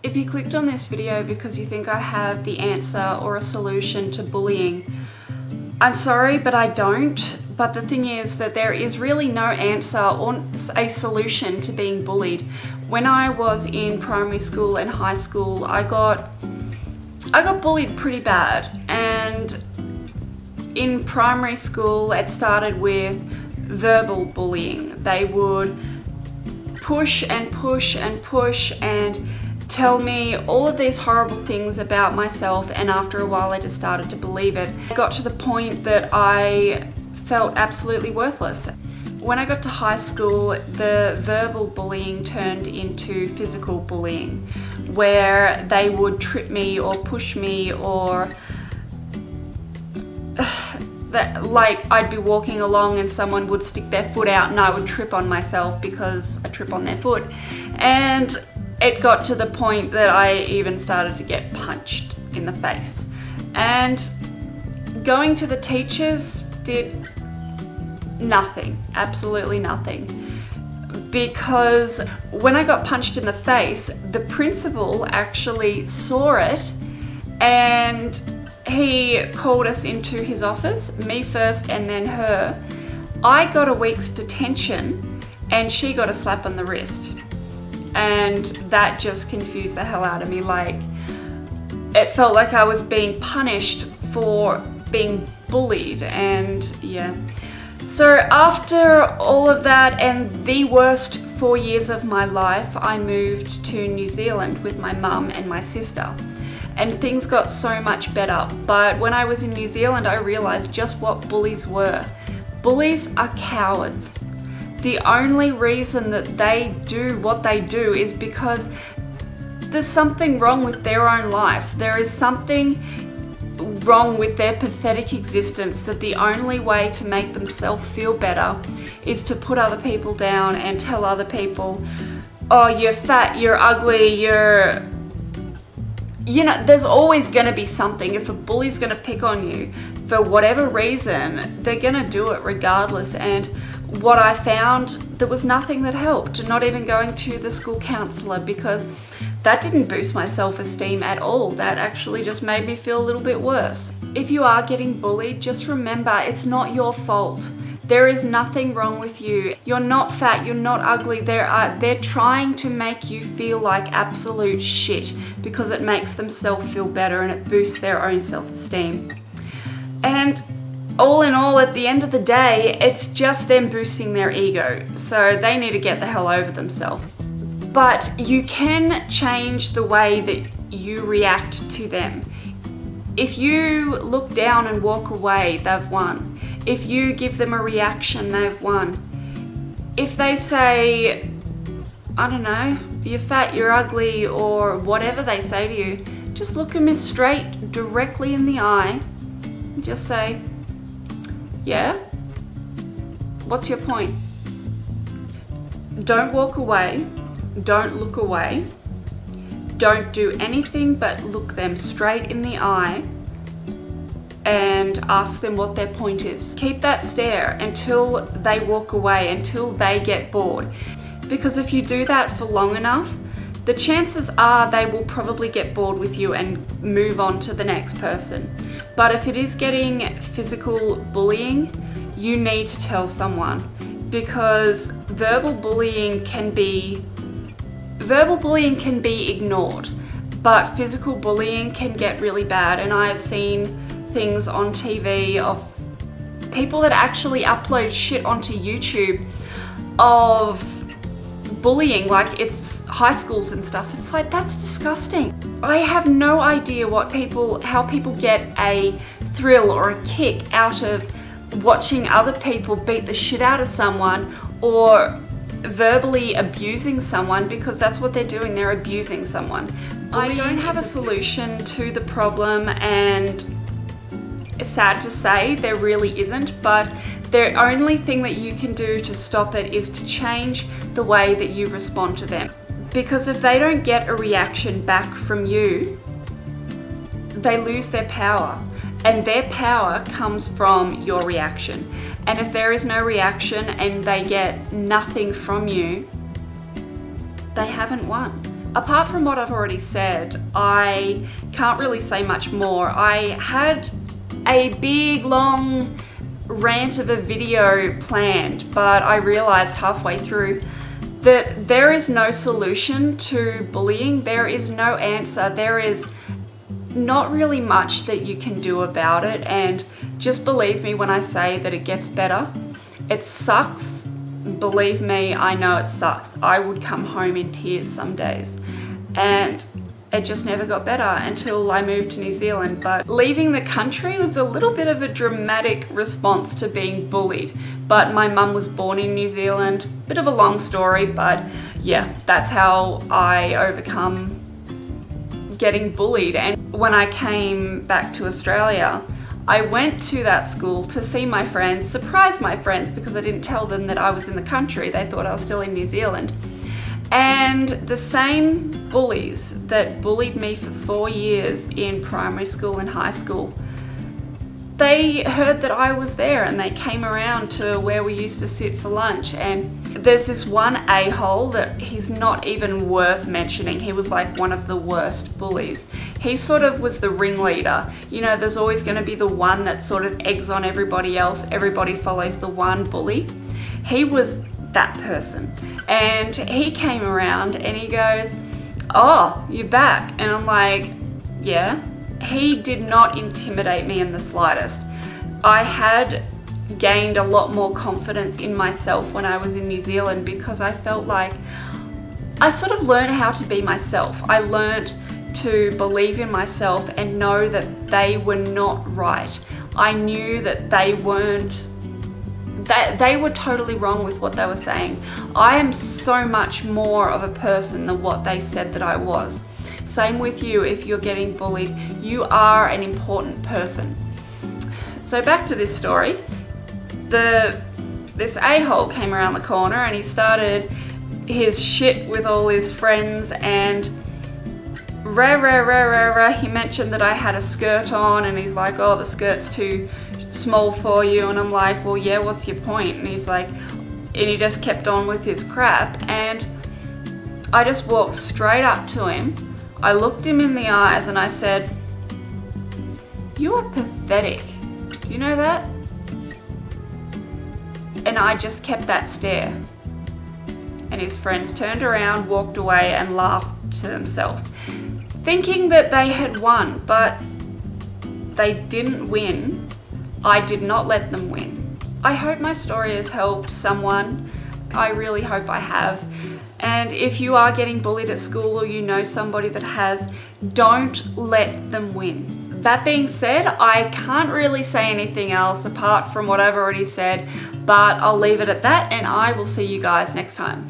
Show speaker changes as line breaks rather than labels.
If you clicked on this video because you think I have the answer or a solution to bullying, I'm sorry, but I don't. But the thing is that there is really no answer or a solution to being bullied. When I was in primary school and high school, I got bullied pretty bad. And in primary school, it started with verbal bullying. They would push and push and push and tell me all of these horrible things about myself, and after a while I just started to believe it. It got to the point that I felt absolutely worthless. When I got to high school, the verbal bullying turned into physical bullying, where they would trip me or push me, or like I'd be walking along and someone would stick their foot out and I would trip on myself because I trip on their foot. And it got to the point that I even started to get punched in the face. And going to the teachers did nothing, absolutely nothing. Because when I got punched in the face, the principal actually saw it and he called us into his office, me first and then her. I got a week's detention and she got a slap on the wrist. And that just confused the hell out of me. Like, it felt like I was being punished for being bullied, and yeah. So after all of that and the worst 4 years of my life, I moved to New Zealand with my mum and my sister. And things got so much better. But when I was in New Zealand, I realized just what bullies were. Bullies are cowards. The only reason that they do what they do is because there's something wrong with their own life. There is something wrong with their pathetic existence, that the only way to make themselves feel better is to put other people down and tell other people, oh, you're fat, you're ugly, you know, there's always going to be something. If a bully's going to pick on you for whatever reason, they're going to do it regardless. And what I found, there was nothing that helped, not even going to the school counselor, because that didn't boost my self-esteem at all. That actually just made me feel a little bit worse. If you are getting bullied, just remember it's not your fault. There is nothing wrong with you. You're not fat, you're not ugly. They're trying to make you feel like absolute shit because it makes themselves feel better and it boosts their own self-esteem. And all in all, at the end of the day, it's just them boosting their ego. So they need to get the hell over themselves. But you can change the way that you react to them. If you look down and walk away, they've won. If you give them a reaction, they've won. If they say, I don't know, you're fat, you're ugly, or whatever they say to you, just look them straight, directly in the eye, and just say, yeah? What's your point? Don't walk away. Don't look away. Don't do anything but look them straight in the eye and ask them what their point is. Keep that stare until they walk away, until they get bored. Because if you do that for long enough, the chances are they will probably get bored with you and move on to the next person. But if it is getting physical bullying, you need to tell someone, because verbal bullying can be ignored, but physical bullying can get really bad. And I have seen things on TV of people that actually upload shit onto YouTube of bullying, like it's high schools and stuff. It's like, that's disgusting. I have no idea how people get a thrill or a kick out of watching other people beat the shit out of someone or verbally abusing someone, because that's what they're doing, they're abusing someone. I don't have a solution to the problem, and it's sad to say there really isn't, but the only thing that you can do to stop it is to change the way that you respond to them. Because if they don't get a reaction back from you, they lose their power. And their power comes from your reaction. And if there is no reaction and they get nothing from you, they haven't won. apart from what I've already said, I can't really say much more. I had a big, long rant of a video planned, but I realized halfway through that there is no solution to bullying. There is no answer. There is not really much that you can do about it, and just believe me when I say that it gets better. It sucks. Believe me, I know it sucks. I would come home in tears some days, and it just never got better until I moved to New Zealand. But leaving the country was a little bit of a dramatic response to being bullied. But my mum was born in New Zealand. Bit of a long story, but yeah, that's how I overcome getting bullied. And when I came back to Australia, I went to that school to see my friends, surprise my friends, because I didn't tell them that I was in the country. They thought I was still in New Zealand. And the same bullies that bullied me for 4 years in primary school and high school, they heard that I was there and they came around to where we used to sit for lunch. And there's this one a-hole that he's not even worth mentioning. He was like one of the worst bullies. He sort of was the ringleader. You know, there's always going to be the one that sort of eggs on everybody else. Everybody follows the one bully. He was that person. And he came around and he goes, "Oh, you're back." And I'm like, yeah. He did not intimidate me in the slightest. I had gained a lot more confidence in myself when I was in New Zealand, because I felt like I sort of learned how to be myself. I learned to believe in myself and know that they were not right. I knew that they weren't, that they were totally wrong with what they were saying. I am so much more of a person than what they said that I was. Same with you. If you're getting bullied, you are an important person. So back to this story. This a-hole came around the corner and he started his shit with all his friends, and he mentioned that I had a skirt on, and he's like, "Oh, the skirt's too small for you." And I'm like, "Well, yeah, what's your point?" And he's like, and he just kept on with his crap. And I just walked straight up to him. I looked him in the eyes and I said, "You are pathetic. Do you know that?" And I just kept that stare. And his friends turned around, walked away, and laughed to themselves, thinking that they had won, but they didn't win. I did not let them win. I hope my story has helped someone. I really hope I have. And if you are getting bullied at school, or you know somebody that has, don't let them win. That being said, I can't really say anything else apart from what I've already said, but I'll leave it at that, and I will see you guys next time.